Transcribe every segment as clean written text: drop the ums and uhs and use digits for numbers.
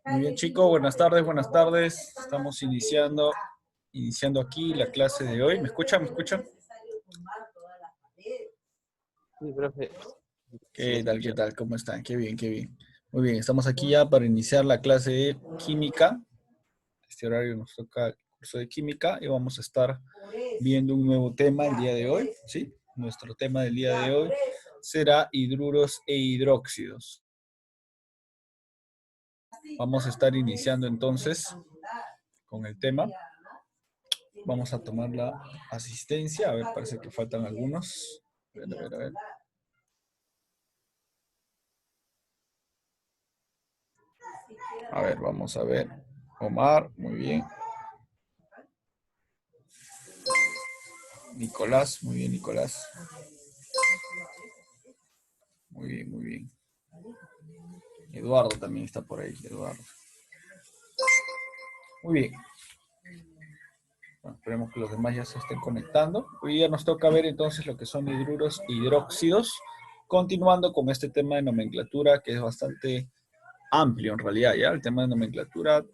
Muy bien, chicos, buenas tardes, buenas tardes. Estamos iniciando aquí la clase de hoy. ¿Me escuchan? ¿Me escuchan? Sí, profe. Sí, lo ¿Qué tal? ¿Qué escucho. tal? ¿Cómo están? Qué bien, qué bien. Muy bien, estamos aquí ya para iniciar la clase de química. Este horario nos toca el curso de química y vamos a estar viendo un nuevo tema el día de hoy, ¿sí? Nuestro tema del día de hoy será hidruros e hidróxidos. Vamos a estar iniciando entonces con el tema. Vamos a tomar la asistencia. A ver, parece que faltan algunos. A ver, a ver, a ver. A ver, vamos a ver. Omar, muy bien. Nicolás, muy bien, Nicolás. Muy bien, muy bien. Eduardo también está por ahí, Eduardo. Muy bien. Bueno, esperemos que los demás ya se estén conectando. Hoy día nos toca ver entonces lo que son hidruros e hidróxidos, continuando con este tema de nomenclatura que es bastante amplio en realidad, ¿ya? El tema de nomenclatura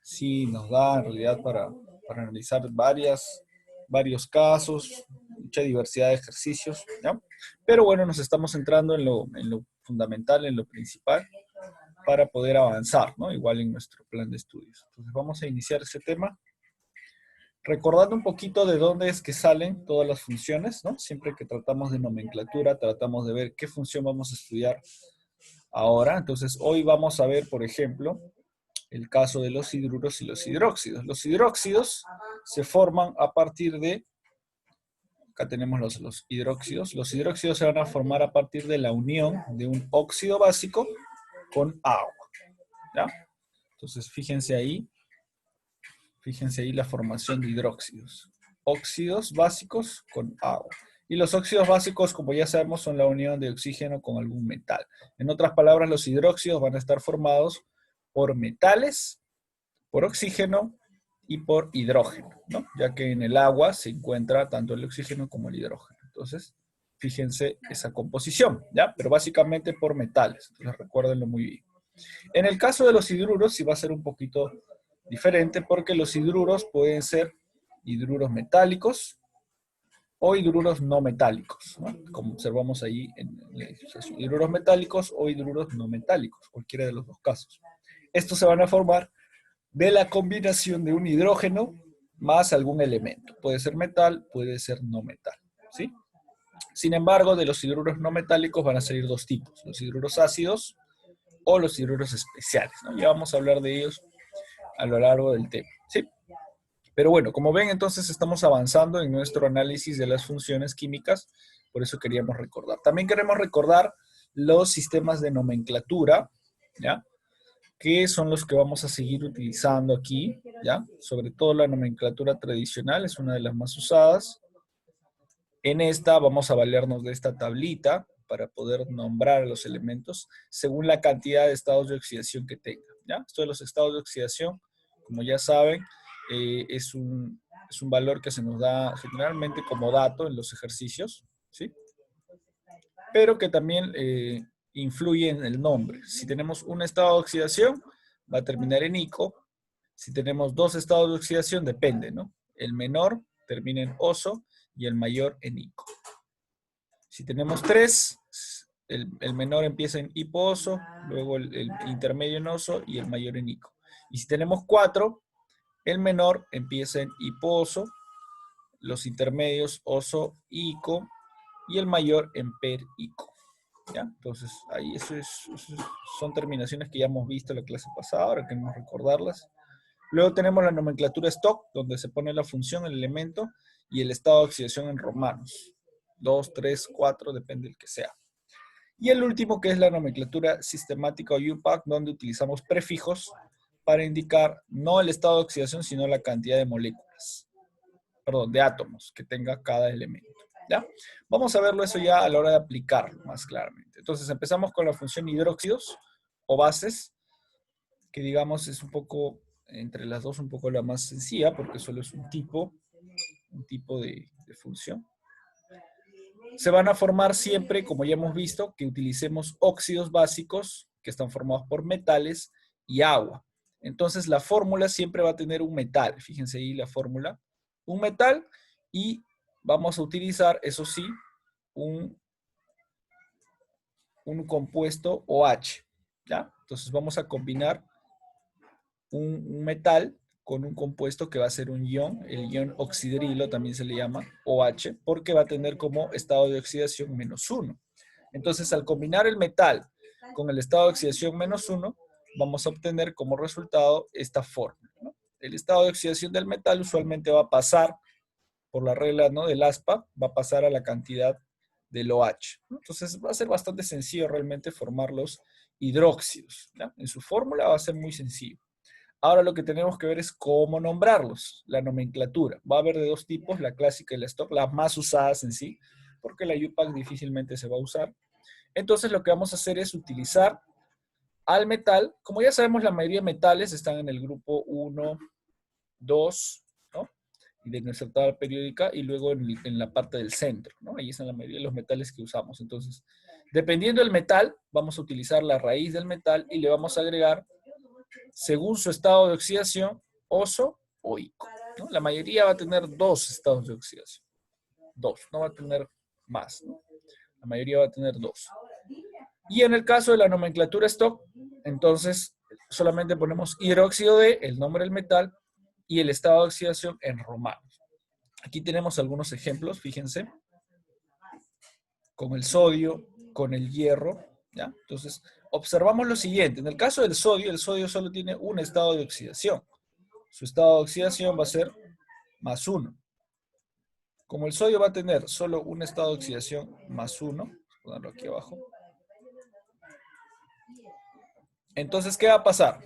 sí nos da en realidad para analizar varios casos, mucha diversidad de ejercicios, ¿ya? Pero bueno, nos estamos centrando en lo fundamental, en lo principal, para poder avanzar, ¿no? Igual en nuestro plan de estudios. Entonces vamos a iniciar este tema recordando un poquito de dónde es que salen todas las funciones, ¿no? Siempre que tratamos de nomenclatura, tratamos de ver qué función vamos a estudiar ahora. Entonces hoy vamos a ver, por ejemplo, el caso de los hidruros y los hidróxidos. Los hidróxidos se forman a partir de, acá tenemos los hidróxidos. Los hidróxidos se van a formar a partir de la unión de un óxido básico con agua, ¿ya? Entonces fíjense ahí la formación de hidróxidos. Óxidos básicos con agua. Y los óxidos básicos, como ya sabemos, son la unión de oxígeno con algún metal. En otras palabras, los hidróxidos van a estar formados por metales, por oxígeno y por hidrógeno, ¿no? Ya que en el agua se encuentra tanto el oxígeno como el hidrógeno. Entonces, fíjense esa composición, ¿ya? Pero básicamente por metales. Entonces, recuérdenlo muy bien. En el caso de los hidruros, sí va a ser un poquito diferente porque los hidruros pueden ser hidruros metálicos o hidruros no metálicos, ¿no? Como observamos ahí en hidruros metálicos o hidruros no metálicos, cualquiera de los dos casos. Estos se van a formar de la combinación de un hidrógeno más algún elemento. Puede ser metal, puede ser no metal, ¿sí? Sin embargo, de los hidruros no metálicos van a salir dos tipos, los hidruros ácidos o los hidruros especiales, ¿no? Ya vamos a hablar de ellos a lo largo del tema, ¿sí? Pero bueno, como ven, entonces estamos avanzando en nuestro análisis de las funciones químicas, por eso queríamos recordar. También queremos recordar los sistemas de nomenclatura, ¿ya? Que son los que vamos a seguir utilizando aquí, ¿ya? Sobre todo la nomenclatura tradicional es una de las más usadas. En esta vamos a valernos de esta tablita para poder nombrar a los elementos según la cantidad de estados de oxidación que tengan, ¿ya? Esto de los estados de oxidación, como ya saben, es un valor que se nos da generalmente como dato en los ejercicios, ¿sí? Pero que también influye en el nombre. Si tenemos un estado de oxidación, va a terminar en ico. Si tenemos dos estados de oxidación, depende, ¿no? El menor termina en oso y el mayor en ico. Si tenemos tres, el menor empieza en hiposo, luego el intermedio en oso y el mayor en ico. Y si tenemos cuatro, el menor empieza en hiposo, los intermedios oso, ico y el mayor en per-ico. ¿Ya? Entonces, ahí son terminaciones que ya hemos visto en la clase pasada, ahora queremos recordarlas. Luego tenemos la nomenclatura stock, donde se pone la función, el elemento, y el estado de oxidación en romanos. 2, 3, 4, depende del que sea. Y el último, que es la nomenclatura sistemática o UPAC, donde utilizamos prefijos para indicar no el estado de oxidación, sino la cantidad de moléculas, perdón, de átomos que tenga cada elemento. ¿Ya? Vamos a verlo eso ya a la hora de aplicarlo más claramente. Entonces empezamos con la función hidróxidos o bases, que digamos es un poco, entre las dos, un poco la más sencilla, porque solo es un tipo de función. Se van a formar siempre, como ya hemos visto, que utilicemos óxidos básicos que están formados por metales y agua. Entonces la fórmula siempre va a tener un metal. Fíjense ahí la fórmula. Un metal y vamos a utilizar, eso sí, un compuesto OH. ¿Ya? Entonces vamos a combinar un metal con un compuesto que va a ser un ion, el ion oxidrilo también se le llama OH, porque va a tener como estado de oxidación -1. Entonces, al combinar el metal con el estado de oxidación -1, vamos a obtener como resultado esta fórmula, ¿no? El estado de oxidación del metal usualmente va a pasar, por la regla, ¿no?, del ASPA, va a pasar a la cantidad del OH, ¿no? Entonces, va a ser bastante sencillo realmente formar los hidróxidos, ¿ya? En su fórmula va a ser muy sencillo. Ahora lo que tenemos que ver es cómo nombrarlos, la nomenclatura. Va a haber de dos tipos, la clásica y la stock, las más usadas en sí, porque la UPAC difícilmente se va a usar. Entonces lo que vamos a hacer es utilizar al metal. Como ya sabemos, la mayoría de metales están en el grupo 1, 2, ¿no?, y de nuestra tabla periódica, y luego en la parte del centro, ¿no? Ahí están la mayoría de los metales que usamos. Entonces, dependiendo del metal, vamos a utilizar la raíz del metal y le vamos a agregar, según su estado de oxidación, oso o ico, ¿no? La mayoría va a tener 2 estados de oxidación. 2, no va a tener más, ¿no? La mayoría va a tener 2. Y en el caso de la nomenclatura stock, entonces solamente ponemos hidróxido de, el nombre del metal, y el estado de oxidación en romanos. Aquí tenemos algunos ejemplos, fíjense, con el sodio, con el hierro, ¿ya? Entonces, observamos lo siguiente. En el caso del sodio, el sodio solo tiene un estado de oxidación. Su estado de oxidación va a ser +1. Como el sodio va a tener solo un estado de oxidación +1, vamos a ponerlo aquí abajo. Entonces, ¿qué va a pasar?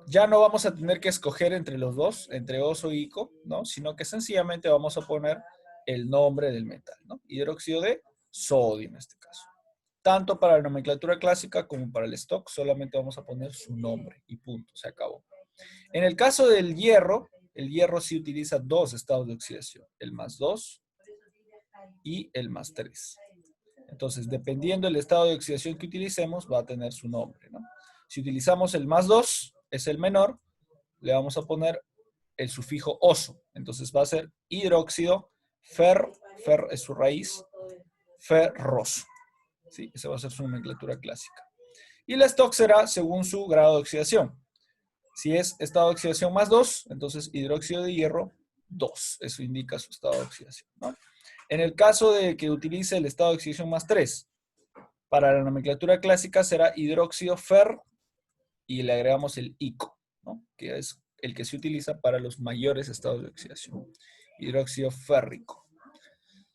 Ya no vamos a tener que escoger entre los dos, entre oso y ico, ¿no? Sino que sencillamente vamos a poner el nombre del metal, ¿no? Hidróxido de sodio en este caso. Tanto para la nomenclatura clásica como para el stock, solamente vamos a poner su nombre y punto, se acabó. En el caso del hierro, el hierro sí utiliza 2 estados de oxidación, el +2 y el +3. Entonces, dependiendo del estado de oxidación que utilicemos, va a tener su nombre, ¿no? Si utilizamos el +2, es el menor, le vamos a poner el sufijo oso. Entonces va a ser hidróxido fer es su raíz, ferroso. ¿Sí? Esa va a ser su nomenclatura clásica. Y la stock será según su grado de oxidación. Si es estado de oxidación +2, entonces hidróxido de hierro 2. Eso indica su estado de oxidación, ¿no? En el caso de que utilice el estado de oxidación +3, para la nomenclatura clásica será hidróxido fer y le agregamos el ico, ¿no?, que es el que se utiliza para los mayores estados de oxidación. Hidróxido férrico.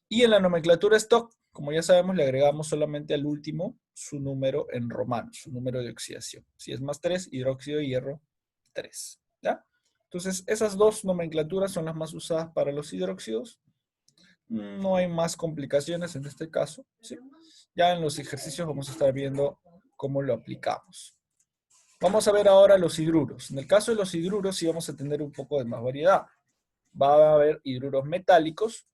Y en la nomenclatura stock, como ya sabemos, le agregamos solamente al último su número en romano, su número de oxidación. Si es +3, hidróxido de hierro 3. ¿Ya? Entonces, esas dos nomenclaturas son las más usadas para los hidróxidos. No hay más complicaciones en este caso, ¿sí? Ya en los ejercicios vamos a estar viendo cómo lo aplicamos. Vamos a ver ahora los hidruros. En el caso de los hidruros sí vamos a tener un poco de más variedad. Va a haber hidruros metálicos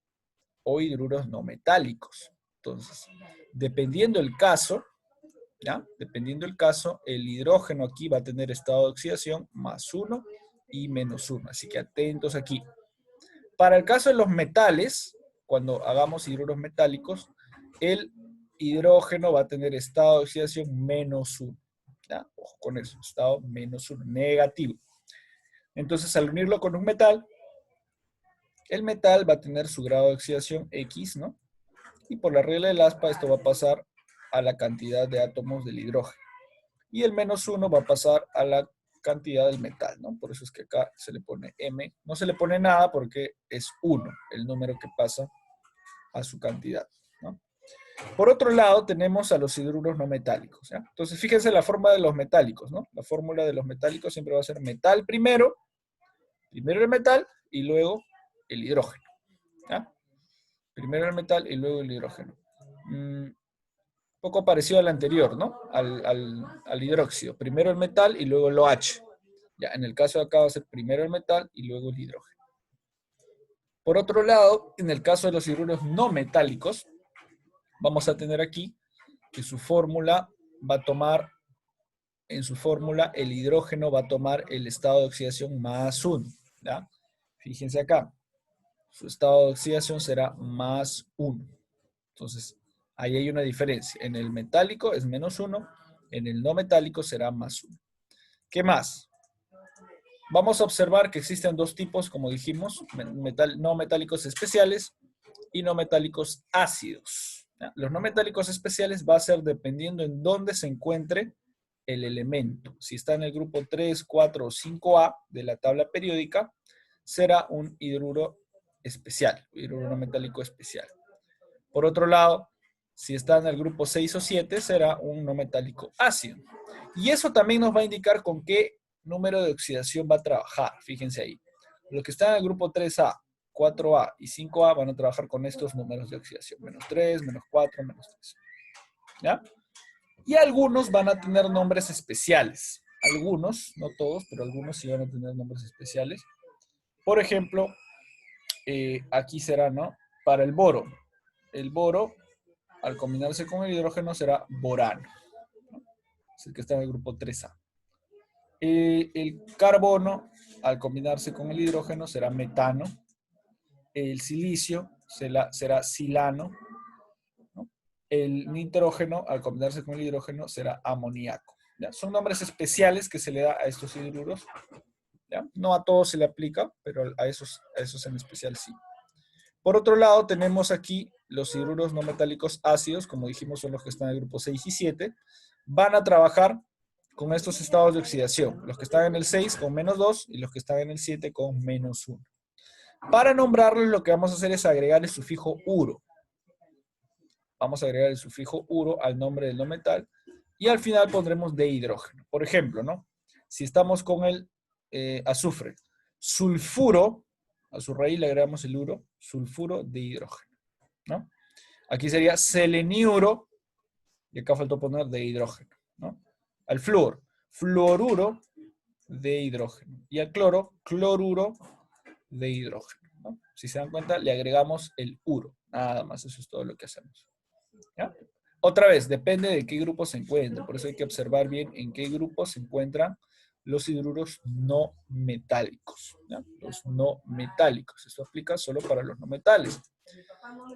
o hidruros no metálicos. Entonces, dependiendo el caso, ¿ya? Dependiendo el caso, el hidrógeno aquí va a tener estado de oxidación +1 y -1. Así que atentos aquí. Para el caso de los metales, cuando hagamos hidruros metálicos, el hidrógeno va a tener estado de oxidación -1. ¿Ya? Ojo con eso, estado -1, negativo. Entonces, al unirlo con un metal, el metal va a tener su grado de oxidación X, ¿no? Y por la regla del ASPA, esto va a pasar a la cantidad de átomos del hidrógeno. Y el -1 va a pasar a la cantidad del metal, ¿no? Por eso es que acá se le pone M. No se le pone nada porque es 1, el número que pasa a su cantidad, ¿no? Por otro lado, tenemos a los hidruros no metálicos, ¿ya? Entonces, fíjense la forma de los metálicos, ¿no? La fórmula de los metálicos siempre va a ser metal primero el metal y luego el hidrógeno, ¿ya? Primero el metal y luego el hidrógeno. Poco parecido al anterior, ¿no? Al hidróxido. Primero el metal y luego el OH. Ya, en el caso de acá va a ser primero el metal y luego el hidrógeno. Por otro lado, en el caso de los hidruros no metálicos, vamos a tener aquí que su fórmula va a tomar en su fórmula, el hidrógeno va a tomar el estado de oxidación más 1. ¿Ya? Fíjense acá. Su estado de oxidación será más 1. Entonces, ahí hay una diferencia. En el metálico es menos 1, en el no metálico será más 1. ¿Qué más? Vamos a observar que existen dos tipos, como dijimos, no metálicos especiales y no metálicos ácidos. ¿Ya? Los no metálicos especiales va a ser dependiendo en dónde se encuentre el elemento. Si está en el grupo 3, 4 o 5A de la tabla periódica, será un hidruro especial, hidruro no metálico especial. Por otro lado, si está en el grupo 6 o 7, será un no metálico ácido. Y eso también nos va a indicar con qué número de oxidación va a trabajar. Fíjense ahí. Los que están en el grupo 3A, 4A y 5A van a trabajar con estos números de oxidación. Menos 3, menos 4, menos 3. ¿Ya? Y algunos van a tener nombres especiales. Algunos, no todos, pero algunos sí van a tener nombres especiales. Por ejemplo, aquí será, ¿no? Para el boro. El boro, al combinarse con el hidrógeno, será borano. ¿No? Es el que está en el grupo 3A. El carbono, al combinarse con el hidrógeno, será metano. El silicio será silano. ¿No? El nitrógeno, al combinarse con el hidrógeno, será amoníaco. ¿Ya? Son nombres especiales que se le da a estos hidruros. ¿Ya? No a todos se le aplica, pero a esos en especial sí. Por otro lado, tenemos aquí los hidruros no metálicos ácidos, como dijimos, son los que están en el grupo 6 y 7. Van a trabajar con estos estados de oxidación. Los que están en el 6 con menos 2 y los que están en el 7 con menos 1. Para nombrarlos, lo que vamos a hacer es agregar el sufijo uro. Vamos a agregar el sufijo uro al nombre del no metal y al final pondremos de hidrógeno. Por ejemplo, ¿no? Si estamos con el azufre, sulfuro, a su raíz le agregamos el uro, sulfuro de hidrógeno, ¿no? Aquí sería seleniuro, y acá faltó poner de hidrógeno, ¿no? Al flúor, fluoruro de hidrógeno. Y al cloro, cloruro de hidrógeno, ¿no? Si se dan cuenta, le agregamos el uro. Nada más, eso es todo lo que hacemos. ¿Ya? Otra vez, depende de qué grupo se encuentre. Por eso hay que observar bien en qué grupo se encuentran los hidruros no metálicos. ¿Ya? Los no metálicos. Esto aplica solo para los no metales.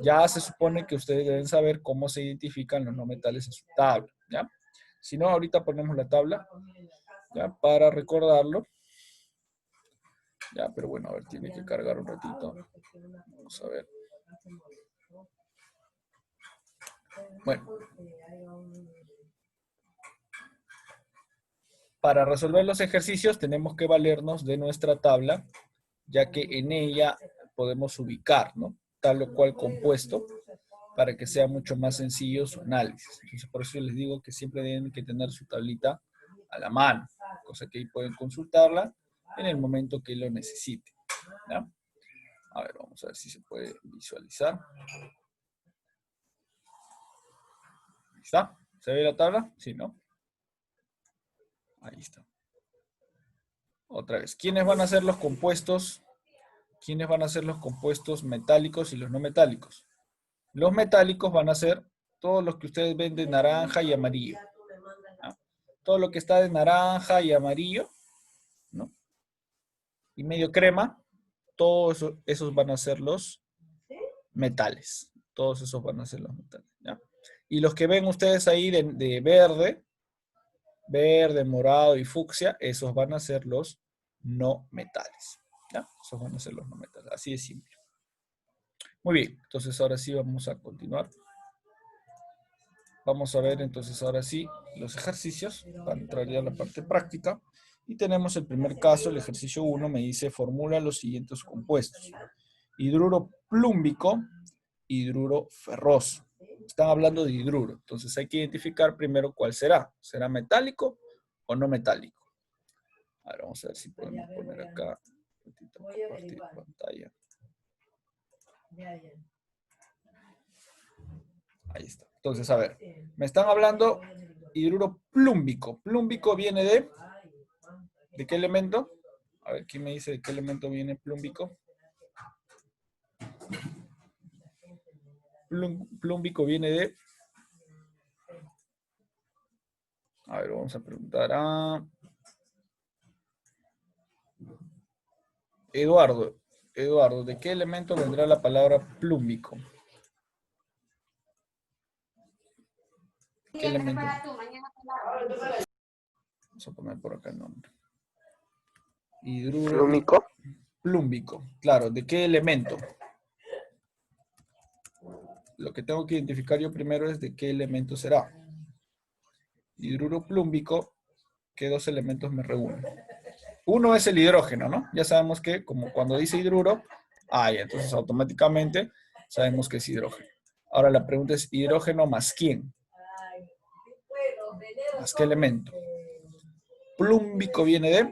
Ya se supone que ustedes deben saber cómo se identifican los no metales en su tabla. ¿Ya? Si no, ahorita ponemos la tabla, ¿ya? Para recordarlo. Ya, pero bueno, a ver, tiene que cargar un ratito. Vamos a ver. Bueno. Para resolver los ejercicios tenemos que valernos de nuestra tabla, ya que en ella podemos ubicar, ¿no? Tal o cual compuesto, para que sea mucho más sencillo su análisis. Entonces, por eso les digo que siempre deben que tener su tablita a la mano, cosa que ahí pueden consultarla en el momento que lo necesiten. ¿Ya? A ver, vamos a ver si se puede visualizar. Ahí está. ¿Se ve la tabla? Sí, ¿no? Ahí está. Otra vez. ¿Quiénes van a ser los compuestos? ¿Quiénes van a ser los compuestos metálicos y los no metálicos? Los metálicos van a ser todos los que ustedes ven de naranja y amarillo. ¿No? Todo lo que está de naranja y amarillo, ¿no? Y medio crema, todos esos van a ser los metales. Todos esos van a ser los metales. ¿Ya? Y los que ven ustedes ahí de verde, morado y fucsia, esos van a ser los no metales. ¿Ya? Esos van a ser los no metales. Así de simple. Muy bien, entonces ahora sí vamos a continuar. Vamos a ver entonces ahora sí los ejercicios para entrar ya a la parte práctica. Y tenemos el primer caso, el ejercicio 1, me dice formula los siguientes compuestos. Hidruro plúmbico, hidruro ferroso. Están hablando de hidruro, entonces hay que identificar primero cuál será. ¿Será metálico o no metálico? Ahora vamos a ver si podemos poner acá. Compartir pantalla. Ahí está. Entonces, a ver, me están hablando hidruro plúmbico. Plúmbico viene ¿de qué elemento? A ver, ¿quién me dice de qué elemento viene plúmbico? Plúmbico viene A ver, vamos a preguntar a Eduardo. Eduardo, ¿de qué elemento vendrá la palabra plúmbico? ¿Qué elemento? Vamos a poner por acá el nombre. Hidruro Plúmico. plúmbico. Claro, ¿de qué elemento? Lo que tengo que identificar yo primero es de qué elemento será. Hidruro plúmbico, ¿qué dos elementos me reúnen? Uno es el hidrógeno, ¿no? Ya sabemos que como cuando dice hidruro, entonces automáticamente sabemos que es hidrógeno. Ahora la pregunta es, ¿hidrógeno más quién? ¿Más qué elemento? Plúmbico viene de...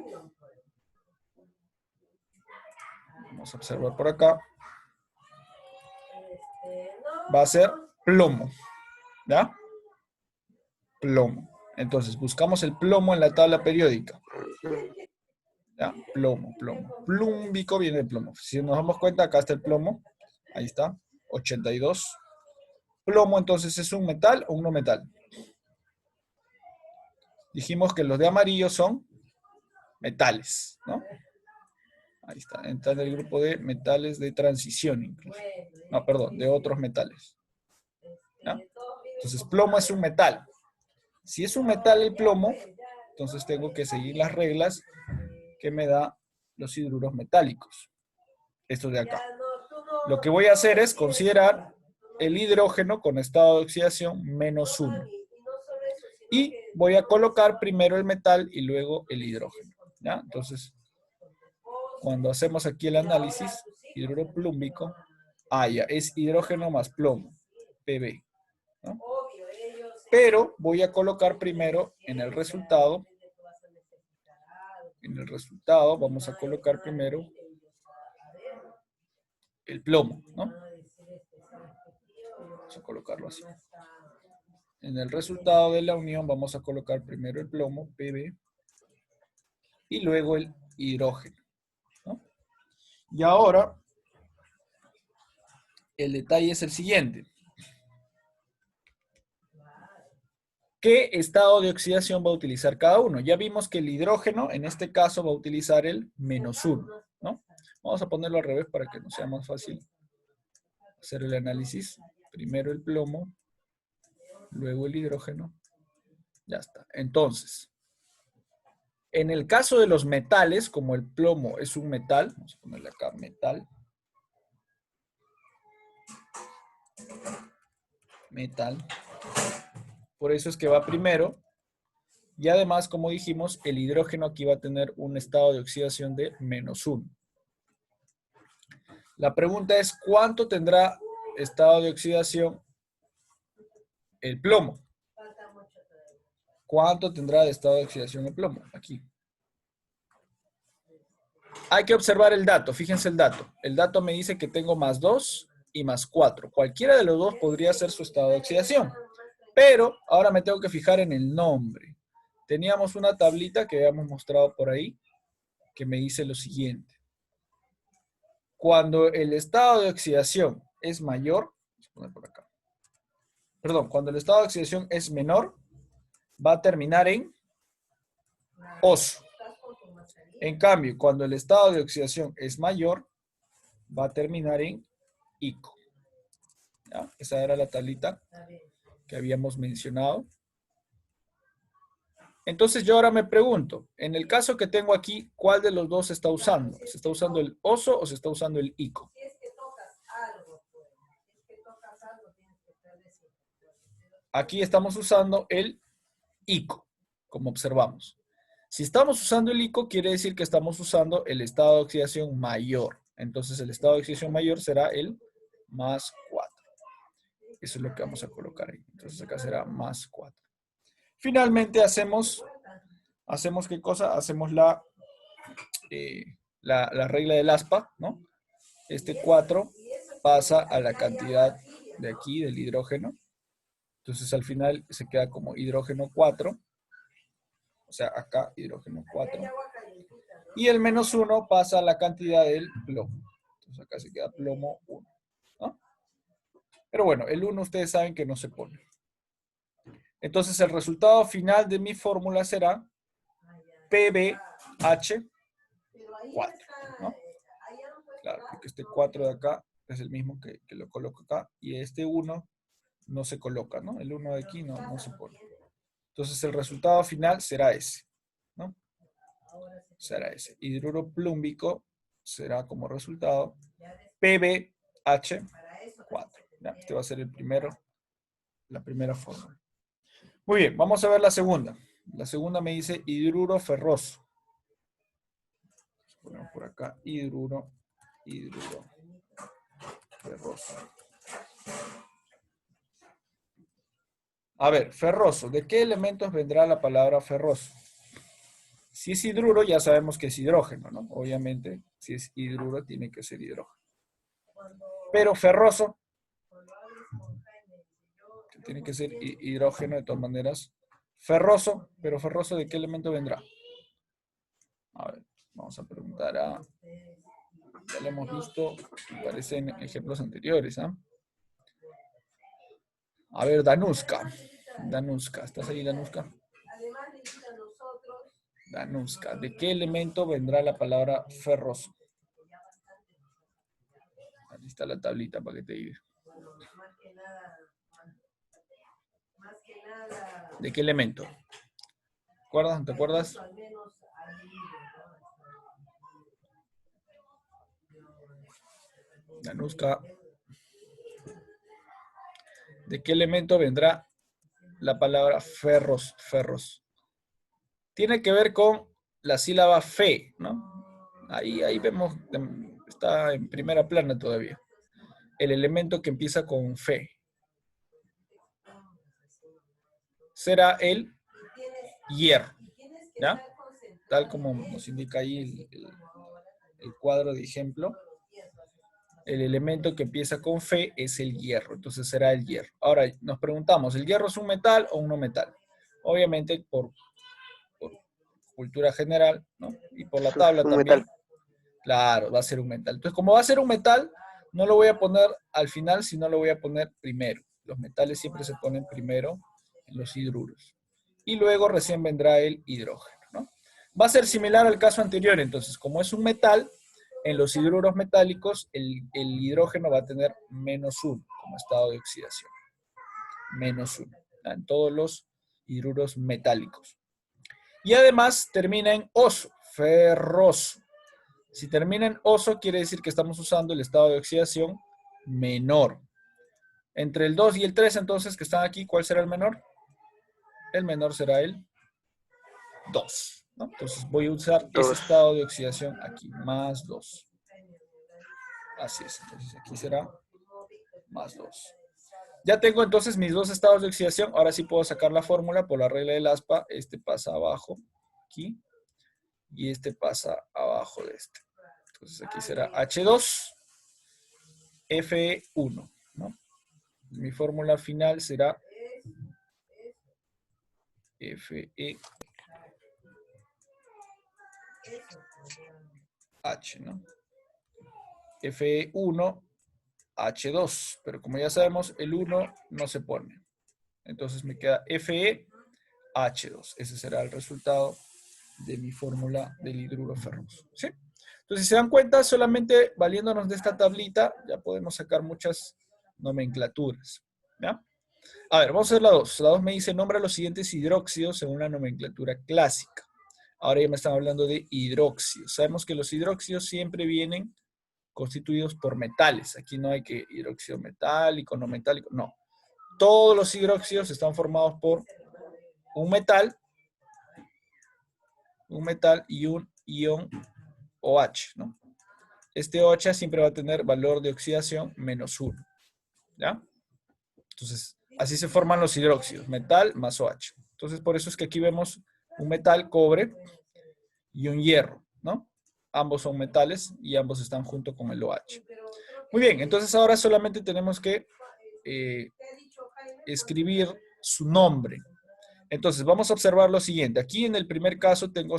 Vamos a observar por acá. Va a ser plomo, ¿ya? Plomo. Entonces, buscamos el plomo en la tabla periódica. ¿Ya? Plomo, plomo. Plúmbico viene de plomo. Si nos damos cuenta, acá está el plomo. Ahí está, 82. Plomo, entonces, ¿es un metal o un no metal? Dijimos que los de amarillo son metales, ¿no? Ahí está, entra en el grupo de metales de transición incluso. No, perdón, de otros metales. ¿Ya? Entonces, plomo es un metal. Si es un metal el plomo, entonces tengo que seguir las reglas que me da los hidruros metálicos. Estos de acá. Lo que voy a hacer es considerar el hidrógeno con estado de oxidación -1. Y voy a colocar primero el metal y luego el hidrógeno. ¿Ya? Entonces, cuando hacemos aquí el análisis, hidruro plúmbico, ya, es hidrógeno más plomo, Pb. ¿No? Pero voy a colocar primero en el resultado, vamos a colocar primero el plomo, ¿no? Vamos a colocarlo así. En el resultado de la unión vamos a colocar primero el plomo, Pb, y luego el hidrógeno, ¿no? Y ahora, el detalle es el siguiente. ¿Qué estado de oxidación va a utilizar cada uno? Ya vimos que el hidrógeno, en este caso, va a utilizar el -1, ¿no? Vamos a ponerlo al revés para que nos sea más fácil hacer el análisis. Primero el plomo, luego el hidrógeno. Ya está. Entonces, en el caso de los metales, como el plomo es un metal, vamos a ponerle acá metal. Metal. Por eso es que va primero. Y además, como dijimos, el hidrógeno aquí va a tener un estado de oxidación de -1. La pregunta es, ¿cuánto tendrá estado de oxidación el plomo? ¿Cuánto tendrá de estado de oxidación el plomo? Aquí. Hay que observar el dato, fíjense el dato. El dato me dice que tengo +2 y +4. Cualquiera de los dos podría ser su estado de oxidación. Pero ahora me tengo que fijar en el nombre. Teníamos una tablita que habíamos mostrado por ahí que me dice lo siguiente. Cuando el estado de oxidación es mayor, vamos a poner por acá. Perdón, cuando el estado de oxidación es menor, va a terminar en oso. En cambio, cuando el estado de oxidación es mayor, va a terminar en ico. ¿Ya? Esa era la tablita que habíamos mencionado. Entonces yo ahora me pregunto, en el caso que tengo aquí, ¿cuál de los dos se está usando? ¿Se está usando el oso o se está usando el ico? Aquí estamos usando el ico, como observamos. Si estamos usando el ico, quiere decir que estamos usando el estado de oxidación mayor. Entonces el estado de oxidación mayor será el +4. Eso es lo que vamos a colocar ahí. Entonces acá será +4. Finalmente hacemos ¿qué cosa? Hacemos la regla del aspa, ¿no? Este 4 pasa a la cantidad de aquí, del hidrógeno. Entonces al final se queda como hidrógeno 4. O sea, acá hidrógeno 4. Y el -1 pasa a la cantidad del plomo. Entonces acá se queda plomo 1. ¿No? Pero bueno, el 1 ustedes saben que no se pone. Entonces el resultado final de mi fórmula será PbH4, ¿no? Claro, porque este 4 de acá es el mismo que lo coloco acá, y este 1 no se coloca, ¿no? El 1 de aquí no se pone. Entonces el resultado final será ese, ¿no? Será ese. Hidruro plúmbico será como resultado PbH4. ¿Ya? Este va a ser el primero, la primera fórmula. Muy bien, vamos a ver la segunda. La segunda me dice hidruro ferroso. Ponemos por acá hidruro ferroso. A ver, ferroso. ¿De qué elementos vendrá la palabra ferroso? Si es hidruro, ya sabemos que es hidrógeno, ¿no? Obviamente, si es hidruro, tiene que ser hidrógeno. Pero ferroso, tiene que ser hidrógeno de todas maneras. Ferroso, pero ferroso, ¿de qué elemento vendrá? A ver, vamos a preguntar a... Ya lo hemos visto, parece en ejemplos anteriores, ¿ah? A ver, Danuska. Danuska, ¿estás ahí, Danuska? Danuska, ¿de qué elemento vendrá la palabra ferroso? Ahí está la tablita para que te diga. ¿De qué elemento? ¿Te acuerdas? ¿No te acuerdas? Danuska. ¿De qué elemento vendrá la palabra ferros? Ferros. Tiene que ver con la sílaba fe, ¿no? Ahí vemos, está en primera plana todavía. El elemento que empieza con fe. Será el hierro, ¿ya? Tal como nos indica ahí el cuadro de ejemplo. El elemento que empieza con fe es el hierro, entonces será el hierro. Ahora nos preguntamos, ¿el hierro es un metal o un no metal? Obviamente por cultura general, ¿no? Y por la tabla Un también. metal. Claro, va a ser un metal. Entonces, como va a ser un metal, no lo voy a poner al final, sino lo voy a poner primero. Los metales siempre se ponen primero en los hidruros. Y luego recién vendrá el hidrógeno, ¿no? Va a ser similar al caso anterior, entonces, como es un metal, en los hidruros metálicos, el hidrógeno va a tener -1 como estado de oxidación. -1, en todos los hidruros metálicos. Y además termina en oso, ferroso. Si termina en oso, quiere decir que estamos usando el estado de oxidación menor. Entre el 2 y el 3, entonces, que están aquí, ¿cuál será el menor? El menor será el 2, ¿no? Entonces voy a usar ese estado de oxidación aquí, +2. Así es, entonces aquí será +2. Ya tengo entonces mis dos estados de oxidación. Ahora sí puedo sacar la fórmula por la regla del aspa. Este pasa abajo, aquí, y este pasa abajo de este. Entonces aquí será H2, Fe1, ¿no? Mi fórmula final será FeH, ¿no? Fe1, H2, pero como ya sabemos, el 1 no se pone. Entonces me queda FeH2. Ese será el resultado de mi fórmula del hidruro ferroso, ¿sí? Entonces, si se dan cuenta, solamente valiéndonos de esta tablita, ya podemos sacar muchas nomenclaturas, ¿ya? A ver, vamos a ver la 2. La 2 me dice, nombra los siguientes hidróxidos según la nomenclatura clásica. Ahora ya me están hablando de hidróxidos. Sabemos que los hidróxidos siempre vienen constituidos por metales. Aquí no hay que hidróxido metálico, no metálico, no. Todos los hidróxidos están formados por un metal y un ion OH, ¿no? Este OH siempre va a tener valor de oxidación -1, ¿ya? Entonces, así se forman los hidróxidos, metal más OH. Entonces, por eso es que aquí vemos un metal, cobre, y un hierro, ¿no? Ambos son metales y ambos están junto con el OH. Muy bien, entonces ahora solamente tenemos que escribir su nombre. Entonces, vamos a observar lo siguiente. Aquí en el primer caso tengo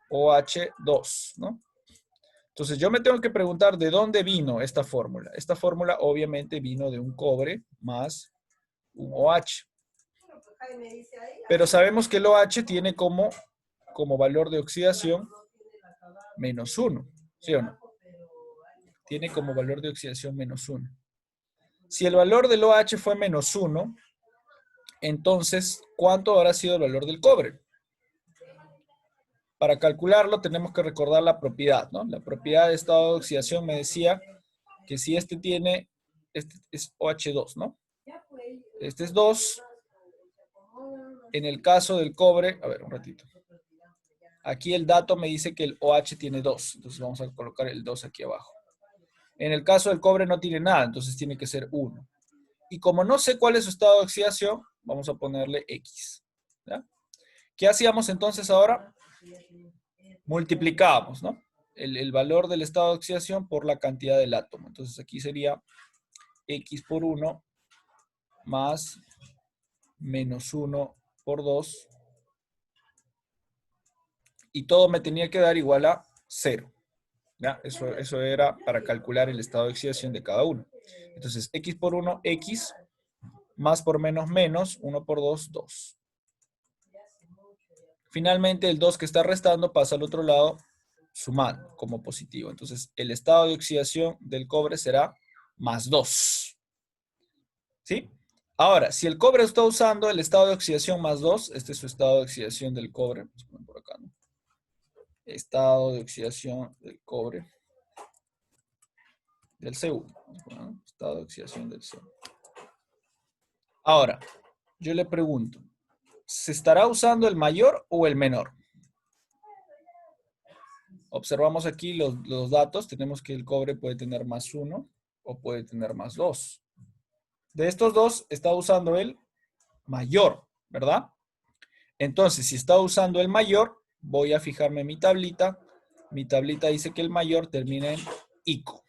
CuOH2, ¿no? Entonces, yo me tengo que preguntar de dónde vino esta fórmula. Esta fórmula obviamente vino de un cobre más un OH. Pero sabemos que el OH tiene como valor de oxidación -1, ¿sí o no? Tiene como valor de oxidación -1. Si el valor del OH fue -1, entonces, ¿cuánto habrá sido el valor del cobre? Para calcularlo tenemos que recordar la propiedad, ¿no? La propiedad de estado de oxidación me decía que si este es OH2, ¿no? Este es 2. En el caso del cobre, a ver, un ratito. Aquí el dato me dice que el OH tiene 2, entonces vamos a colocar el 2 aquí abajo. En el caso del cobre no tiene nada, entonces tiene que ser 1. Y como no sé cuál es su estado de oxidación, vamos a ponerle X. ¿Ya? ¿Qué hacíamos entonces ahora? Multiplicábamos, ¿no? El valor del estado de oxidación por la cantidad del átomo. Entonces aquí sería X por 1 más -1 por 2. Y todo me tenía que dar igual a 0. ¿Ya? Eso era para calcular el estado de oxidación de cada uno. Entonces, X por 1, X, más por menos, menos, 1 por 2, 2. Finalmente, el 2 que está restando pasa al otro lado sumando como positivo. Entonces, el estado de oxidación del cobre será +2. ¿Sí? Ahora, si el cobre está usando el estado de oxidación +2, este es su estado de oxidación del cobre. Vamos a poner por acá, ¿no? Estado de oxidación del cobre. Del segundo. ¿No? Estado de oxidación del segundo. Ahora, yo le pregunto, ¿se estará usando el mayor o el menor? Observamos aquí los datos. Tenemos que el cobre puede tener +1 o puede tener +2. De estos dos, está usando el mayor, ¿verdad? Entonces, si está usando el mayor, voy a fijarme en mi tablita. Mi tablita dice que el mayor termina en ICO.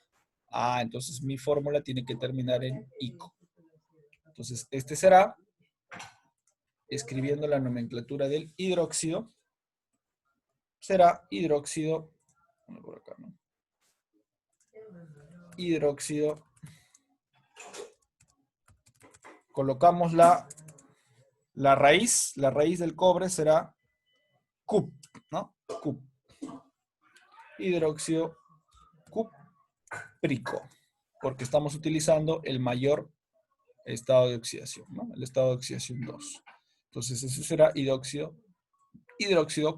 Entonces mi fórmula tiene que terminar en ICO. Entonces, este será, escribiendo la nomenclatura del hidróxido, será hidróxido, por acá, ¿no? Hidróxido. Colocamos la raíz del cobre será CuP, ¿no? CuP. Hidróxido cúprico, porque estamos utilizando el mayor estado de oxidación, ¿no? El estado de oxidación 2. Entonces, eso será hidróxido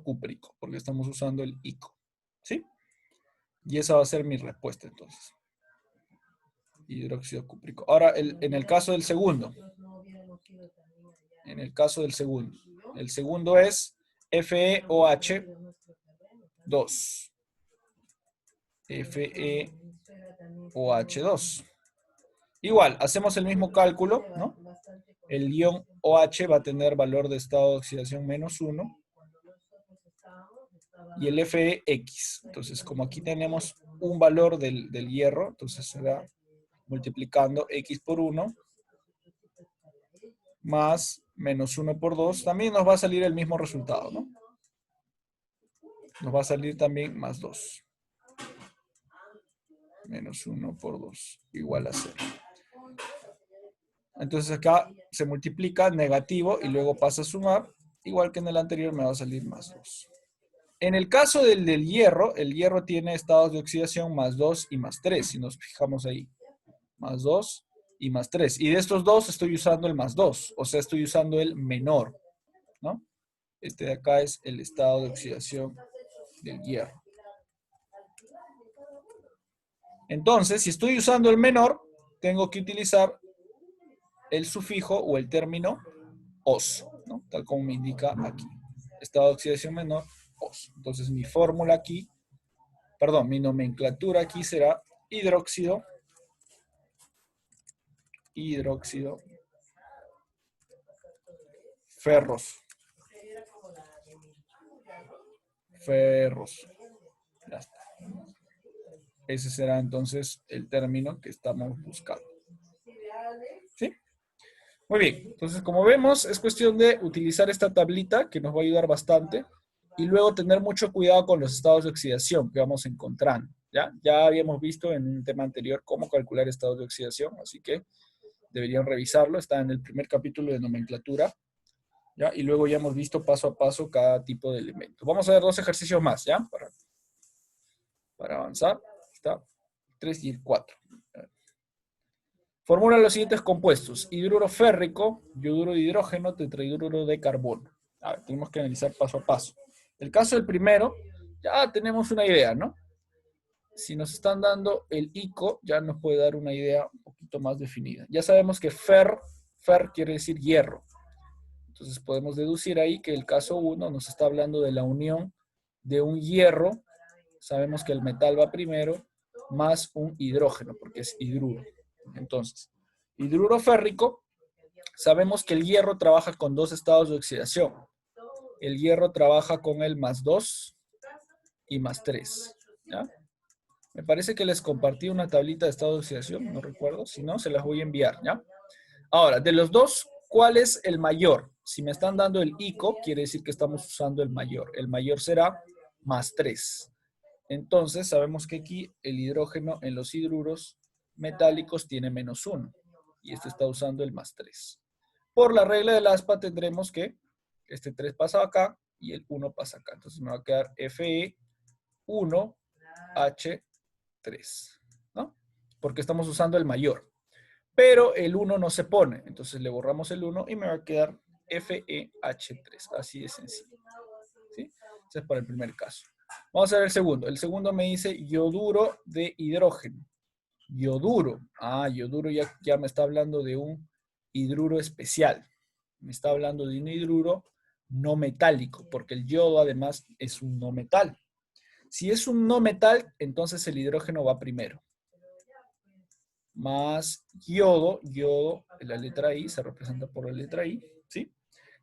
cúprico, porque estamos usando el ICO, ¿sí? Y esa va a ser mi respuesta, entonces. Hidróxido cúprico. Ahora, en el caso del segundo. En el caso del segundo. El segundo es FeOH2. FeOH2. Igual, hacemos el mismo cálculo, ¿no? El ion OH va a tener valor de estado de oxidación -1. Y el FeX. Entonces, como aquí tenemos un valor del hierro, entonces será multiplicando X por 1 más -1 por 2. También nos va a salir el mismo resultado, ¿no? Nos va a salir también +2. -1 por 2 igual a 0. Entonces acá se multiplica negativo y luego pasa a sumar. Igual que en el anterior me va a salir +2. En el caso del hierro, el hierro tiene estados de oxidación +2 y +3. Si nos fijamos ahí. +2 y +3. Y de estos dos estoy usando el +2. O sea, estoy usando el menor, ¿no? Este de acá es el estado de oxidación del hierro. Entonces, si estoy usando el menor, tengo que utilizar el sufijo o el término os, ¿no? Tal como me indica aquí. Estado de oxidación menor, os. Entonces, mi fórmula aquí, perdón, mi nomenclatura aquí será hidróxido ferroso. Ya está. Ese será entonces el término que estamos buscando. ¿Sí? Muy bien. Entonces, como vemos, es cuestión de utilizar esta tablita que nos va a ayudar bastante y luego tener mucho cuidado con los estados de oxidación que vamos encontrando. Ya habíamos visto en un tema anterior cómo calcular estados de oxidación, así que deberían revisarlo. Está en el primer capítulo de nomenclatura. ¿Ya? Y luego ya hemos visto paso a paso cada tipo de elemento. Vamos a ver 2 ejercicios más, ¿ya? Para avanzar. Está 3 y el 4. Formula los siguientes compuestos: hidruro férrico, yoduro de hidrógeno, tetrahidruro de carbono. A ver, tenemos que analizar paso a paso. El caso del primero, ya tenemos una idea, ¿no? Si nos están dando el ICO, ya nos puede dar una idea un poquito más definida. Ya sabemos que fer quiere decir hierro. Entonces podemos deducir ahí que el caso 1 nos está hablando de la unión de un hierro. Sabemos que el metal va primero, más un hidrógeno, porque es hidruro. Entonces, hidruro férrico, sabemos que el hierro trabaja con 2 estados de oxidación. El hierro trabaja con el +2 y +3. ¿Ya? Me parece que les compartí una tablita de estado de oxidación, no recuerdo. Si no, se las voy a enviar, ¿ya? Ahora, de los dos, ¿cuál es el mayor? Si me están dando el ICO, quiere decir que estamos usando el mayor. El mayor será +3. Entonces, sabemos que aquí el hidrógeno en los hidruros metálicos tiene -1. Y este está usando el +3. Por la regla del aspa tendremos que este 3 pasa acá y el 1 pasa acá. Entonces me va a quedar Fe1H3, ¿no? Porque estamos usando el mayor. Pero el 1 no se pone. Entonces le borramos el 1 y me va a quedar FeH3. Así de sencillo. ¿Sí? Ese es para el primer caso. Vamos a ver el segundo. El segundo me dice yoduro de hidrógeno. Yoduro. Ah, yoduro ya me está hablando de un hidruro especial. Me está hablando de un hidruro no metálico, porque el yodo además es un no metal. Si es un no metal, entonces el hidrógeno va primero. Más yodo, la letra I se representa por la letra I, ¿sí?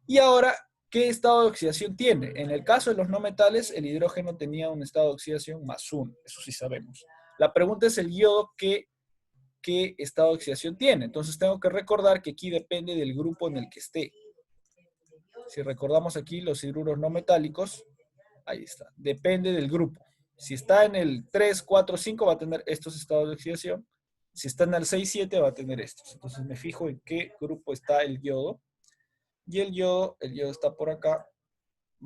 Y ahora, ¿qué estado de oxidación tiene? En el caso de los no metales, el hidrógeno tenía un estado de oxidación +1, eso sí sabemos. La pregunta es el yodo, ¿qué estado de oxidación tiene? Entonces tengo que recordar que aquí depende del grupo en el que esté. Si recordamos aquí los hidruros no metálicos, ahí está, depende del grupo. Si está en el 3, 4, 5 va a tener estos estados de oxidación. Si está en el 6, 7 va a tener estos. Entonces me fijo en qué grupo está el yodo. Y el yodo está por acá,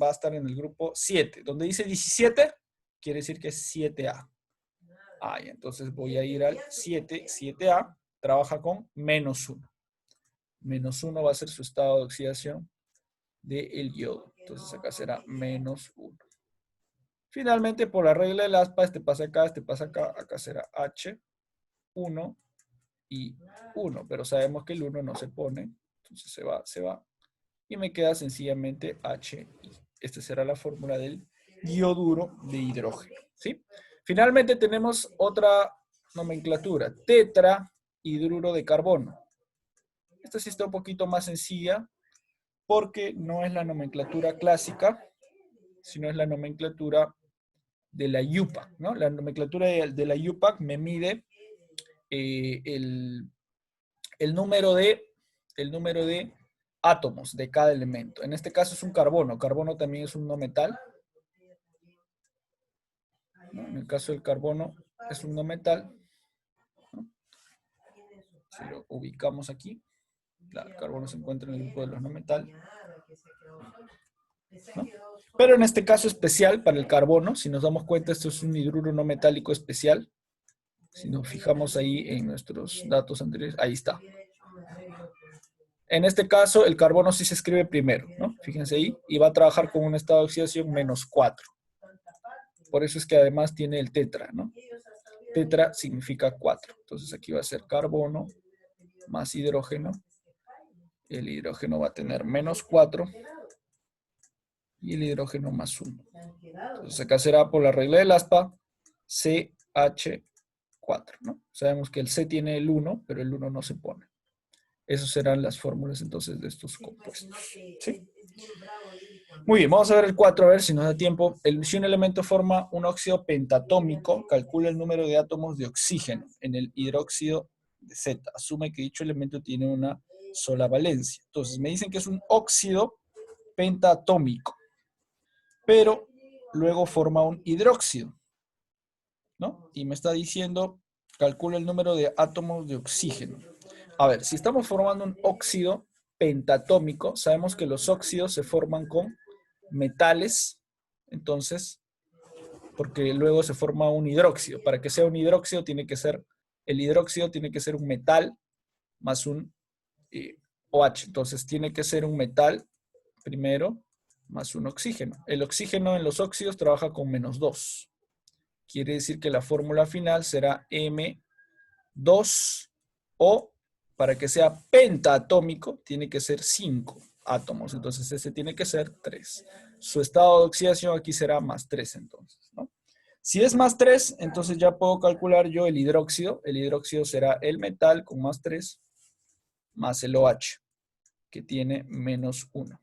va a estar en el grupo 7. Donde dice 17, quiere decir que es 7A. Ah, y entonces voy a ir al 7A, trabaja con -1. -1 va a ser su estado de oxidación del yodo. Entonces acá será -1. Finalmente, por la regla del aspa, este pasa acá, acá será H1 y 1, pero sabemos que el 1 no se pone, entonces se va, y me queda sencillamente HI. Esta será la fórmula del yoduro de hidrógeno, ¿sí? Finalmente tenemos otra nomenclatura, tetrahidruro de carbono. Esta sí está un poquito más sencilla, porque no es la nomenclatura clásica, sino es la nomenclatura de la UPAC, ¿no? La nomenclatura de la UPAC me mide el número de átomos de cada elemento. En este caso es un carbono. Carbono también es un no metal, ¿no? En el caso del carbono es un no metal, ¿no? Si lo ubicamos aquí, claro, el carbono se encuentra en el grupo de los no metal, ¿no? Pero en este caso especial para el carbono, si nos damos cuenta, esto es un hidruro no metálico especial. Si nos fijamos ahí en nuestros datos anteriores, ahí está. En este caso, el carbono sí se escribe primero, ¿no? Fíjense ahí, y va a trabajar con un estado de oxidación -4. Por eso es que además tiene el tetra, ¿no? Tetra significa 4. Entonces aquí va a ser carbono más hidrógeno. El hidrógeno va a tener -4 y el hidrógeno +1. Entonces acá será por la regla del aspa CH4, ¿no? Sabemos que el C tiene el 1, pero el 1 no se pone. Esas serán las fórmulas entonces de estos compuestos, ¿sí? Muy bien, vamos a ver el 4, a ver si nos da tiempo. Si un elemento forma un óxido pentatómico, calcula el número de átomos de oxígeno en el hidróxido de Z. Asume que dicho elemento tiene una sola valencia. Entonces me dicen que es un óxido pentatómico, pero luego forma un hidróxido, ¿no? Y me está diciendo, calcula el número de átomos de oxígeno. A ver, si estamos formando un óxido, pentatómico, sabemos que los óxidos se forman con metales, entonces, porque luego se forma un hidróxido. Para que sea un hidróxido tiene que ser, el hidróxido tiene que ser un metal más un OH. Entonces tiene que ser un metal primero más un oxígeno. El oxígeno en los óxidos trabaja con -2. Quiere decir que la fórmula final será M2O. Para que sea pentaatómico tiene que ser 5 átomos. Entonces ese tiene que ser 3. Su estado de oxidación aquí será +3 entonces, ¿no? Si es +3, entonces ya puedo calcular yo el hidróxido. El hidróxido será el metal con +3 más el OH, que tiene -1.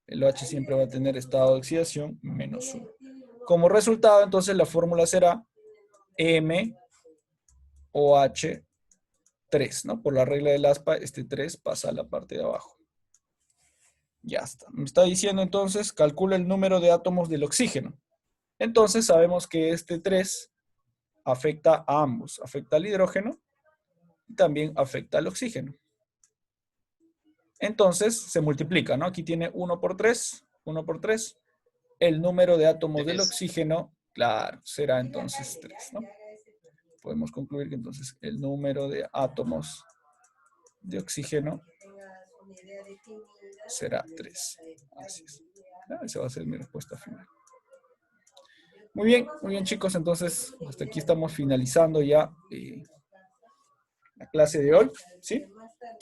El OH siempre va a tener estado de oxidación -1. Como resultado, entonces la fórmula será MOH3, ¿no? Por la regla del aspa, este 3 pasa a la parte de abajo. Ya está. Me está diciendo entonces, calcula el número de átomos del oxígeno. Entonces sabemos que este 3 afecta a ambos. Afecta al hidrógeno y también afecta al oxígeno. Entonces se multiplica, ¿no? Aquí tiene 1 por 3, 1 por 3. El número de átomos del oxígeno, claro, será entonces 3, ¿no? Podemos concluir que entonces el número de átomos de oxígeno será 3. Así es. Esa va a ser mi respuesta final. Muy bien chicos, entonces hasta aquí estamos finalizando ya la clase de hoy, ¿sí?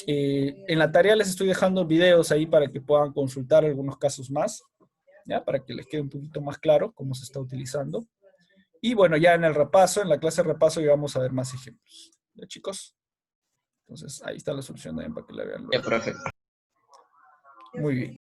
En la tarea les estoy dejando videos ahí para que puedan consultar algunos casos más, ¿ya? Para que les quede un poquito más claro cómo se está utilizando. Y bueno, ya en el repaso, en la clase de repaso ya vamos a ver más ejemplos. ¿Ya chicos? Entonces ahí está la solución también para que la vean luego. Ya, profe. Muy bien.